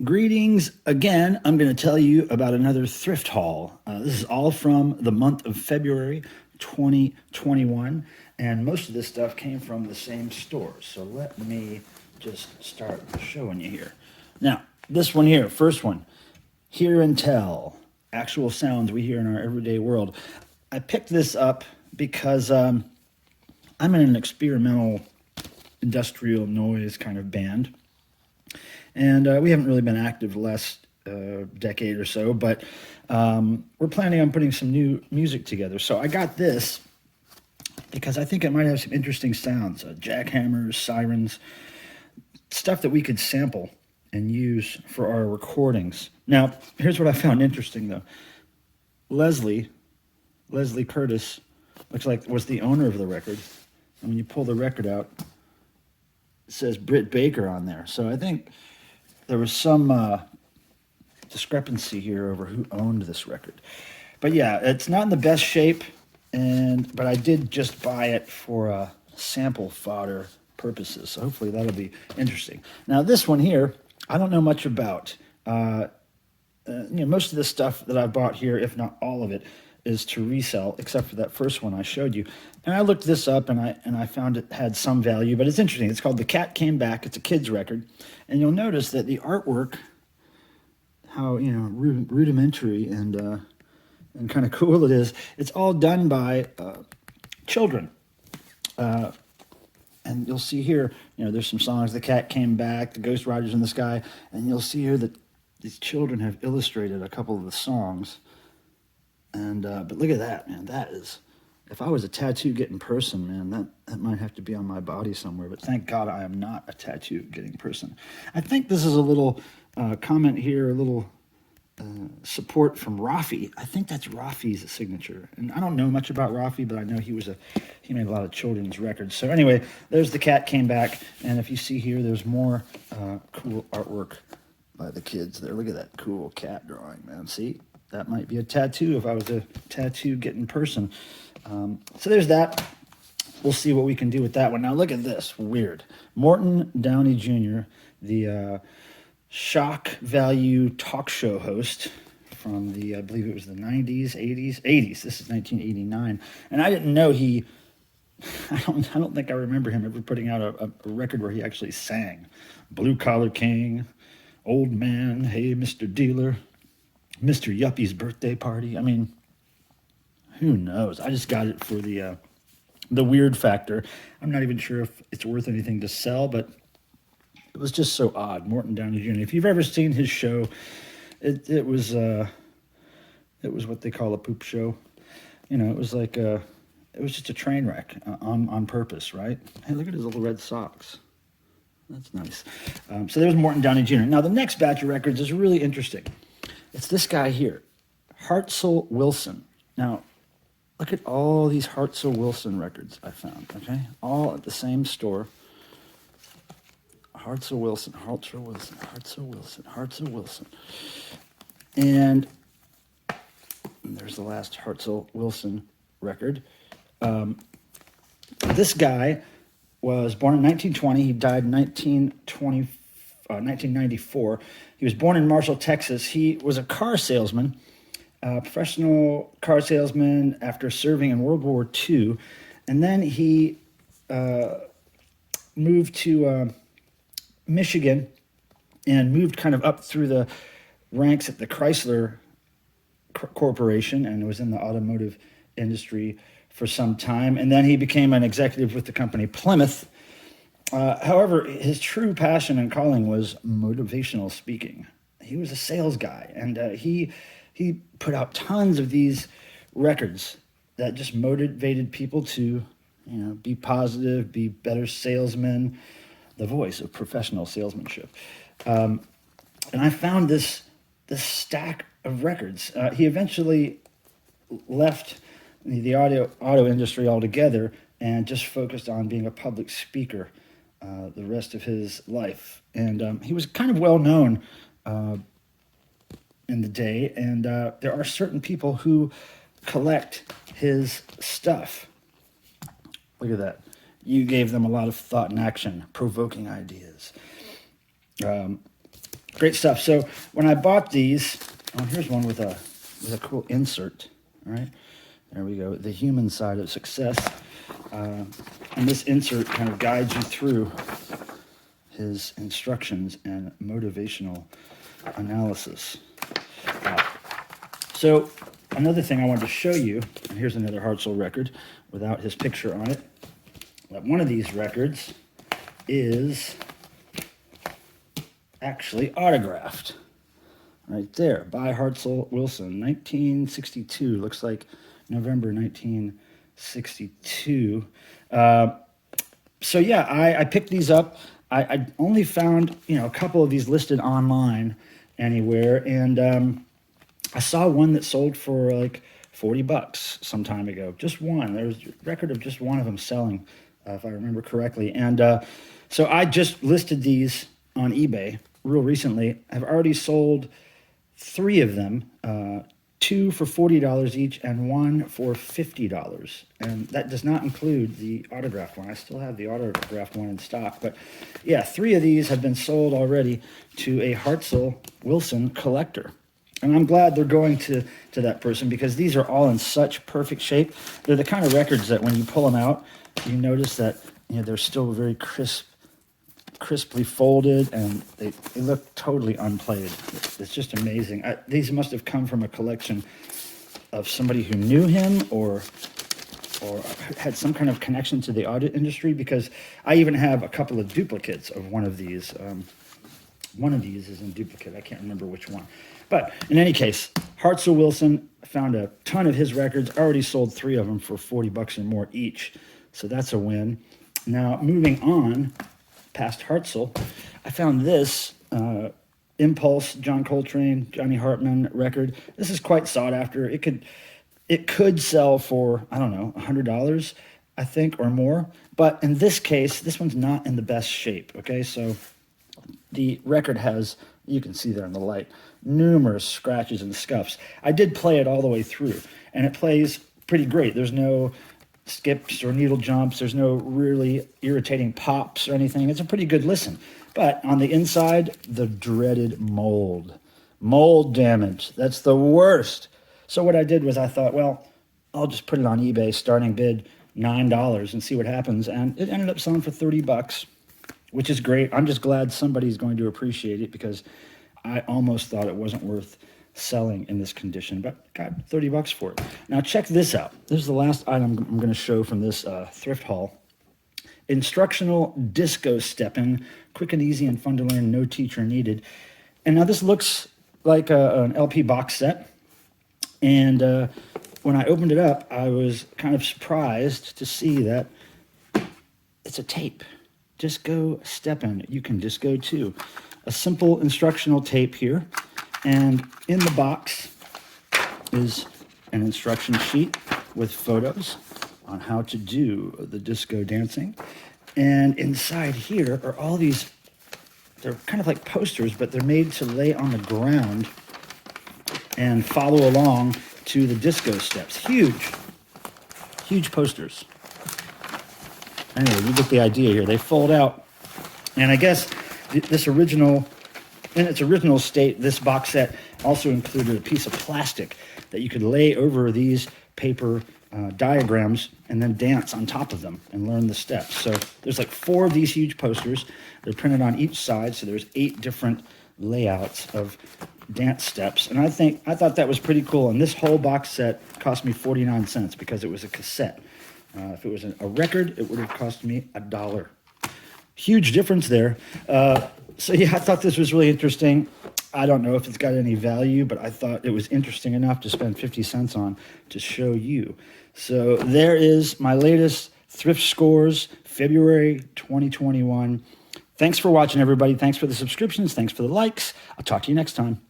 Greetings again. I'm going to tell you about another thrift haul. This is all from the month of February 2021, and most of this stuff came from the same store. So let me just start showing you here. Now, this one here, first one, Hear and Tell, actual sounds we hear in our everyday world. I picked this up because I'm in an experimental industrial noise kind of band. And we haven't really been active the last decade or so, but we're planning on putting some new music together. So I got this because I think it might have some interesting sounds, jackhammers, sirens, stuff that we could sample and use for our recordings. Now, here's what I found interesting though. Leslie, Leslie Curtis, looks like was the owner of the record. And when you pull the record out, it says Britt Baker on there. So I think there was some discrepancy here over who owned this record. But yeah, it's not in the best shape, but I did just buy it for sample fodder purposes. So hopefully that'll be interesting. Now this one here, I don't know much about. Most of the stuff that I bought here, if not all of it, is to resell, except for that first one I showed you. And I looked this up, and I found it had some value, but it's interesting. It's called The Cat Came Back. It's a kid's record, and you'll notice that the artwork, how rudimentary and kind of cool it is. It's all done by children, and you'll see here, there's some songs. The Cat Came Back, The Ghost Riders in the Sky, and you'll see here that these children have illustrated a couple of the songs. And but look at that, man. That is, if I was a tattoo getting person, man, that might have to be on my body somewhere. But thank God I am not a tattoo getting person. I think this is a little comment here, a little support from Rafi. I think that's Rafi's signature. And I don't know much about Rafi, but I know he made a lot of children's records. So anyway, there's The Cat Came Back. And if you see here, there's more cool artwork by the kids there. Look at that cool cat drawing, man. See? That might be a tattoo if I was a tattoo getting person. So there's that. We'll see what we can do with that one. Now look at this. Weird. Morton Downey Jr., the shock value talk show host from I believe it was the 90s, 80s. This is 1989. And I didn't know I don't think I remember him ever putting out a record where he actually sang. Blue Collar King, Old Man, Hey Mr. Dealer, Mr. Yuppie's Birthday Party. I mean, who knows? I just got it for the weird factor. I'm not even sure if it's worth anything to sell, but it was just so odd. Morton Downey Jr. If you've ever seen his show, it was what they call a poop show. It was like it was just a train wreck on purpose, right? Hey, look at his little red socks. That's nice. So there's Morton Downey Jr. Now the next batch of records is really interesting. It's this guy here, Hartzell Wilson. Now, look at all these Hartzell Wilson records I found, okay? All at the same store. Hartzell Wilson, Hartzell Wilson, Hartzell Wilson, Hartzell Wilson. And there's the last Hartzell Wilson record. This guy was born in 1920. He died in 1994. He was born in Marshall, Texas. He was a car salesman, professional car salesman after serving in World War II. And then he moved to Michigan and moved kind of up through the ranks at the Chrysler Corporation and was in the automotive industry for some time. And then he became an executive with the company Plymouth. However, his true passion and calling was motivational speaking. He was a sales guy, and he put out tons of these records that just motivated people to, be positive, be better salesmen, the voice of professional salesmanship. And I found this stack of records. He eventually left the auto industry altogether and just focused on being a public speaker the rest of his life. And he was kind of well known in the day, and there are certain people who collect his stuff. Look at that. You gave them a lot of thought and action, provoking ideas. Great stuff. So when I bought these, oh, here's one with a cool insert. All right, there we go. The human side of success, and this insert kind of guides you through his instructions and motivational analysis. So another thing I wanted to show you, and here's another Hartzell record without his picture on it. One of these records is actually autographed right there by Hartzell Wilson, 1962. Looks like November 1962. So yeah, I picked these up. I only found a couple of these listed online anywhere, and I saw one that sold for like $40 some time ago. Just one. There was a record of just one of them selling, if I remember correctly. And so I just listed these on eBay real recently. I've already sold 3 of them, 2 for $40 each and 1 for $50. And that does not include the autographed one. I still have the autographed one in stock. But yeah, 3 of these have been sold already to a Hartzell Wilson collector. And I'm glad they're going to that person, because these are all in such perfect shape. They're the kind of records that when you pull them out, you notice that they're still very crisply folded, and they look totally unplayed. It's just amazing. These must have come from a collection of somebody who knew him or had some kind of connection to the audio industry, because I even have a couple of duplicates of one of these. One of these is in duplicate. I can't remember which one. But in any case, Hartzell Wilson, found a ton of his records, already sold 3 of them for $40 or more each. So that's a win. Now, moving on past Hartzell, I found this Impulse, John Coltrane, Johnny Hartman record. This is quite sought after. It could sell for, I don't know, $100, I think, or more. But in this case, this one's not in the best shape, okay? So the record has, you can see there in the light, numerous scratches and scuffs. I did play it all the way through, and it plays pretty great. There's no skips or needle jumps. There's no really irritating pops or anything. It's a pretty good listen. But on the inside, the dreaded mold. Mold damage. That's the worst. So what I did was I thought, well, I'll just put it on eBay, starting bid $9, and see what happens. And it ended up selling for $30, which is great. I'm just glad somebody's going to appreciate it, because I almost thought it wasn't worth selling in this condition, but got $30 for it. Now check this out. This is the last item I'm going to show from this thrift haul. Instructional disco stepping, quick and easy and fun to learn, no teacher needed. And now this looks like an LP box set. And when I opened it up, I was kind of surprised to see that it's a tape. Disco steppin'. You can disco too. A simple instructional tape here. And in the box is an instruction sheet with photos on how to do the disco dancing. And inside here are all these, they're kind of like posters, but they're made to lay on the ground and follow along to the disco steps. Huge, huge posters. Anyway, you get the idea here. They fold out. And I guess this original, in its original state, this box set also included a piece of plastic that you could lay over these paper diagrams and then dance on top of them and learn the steps. So there's like 4 of these huge posters. They're printed on each side, so there's 8 different layouts of dance steps. And I thought that was pretty cool. And this whole box set cost me 49 cents because it was a cassette. If it was a record, it would have cost me $1. Huge difference there. So yeah, I thought this was really interesting. I don't know if it's got any value, but I thought it was interesting enough to spend 50 cents on to show you. So there is my latest thrift scores, February 2021. Thanks for watching, everybody. Thanks for the subscriptions. Thanks for the likes. I'll talk to you next time.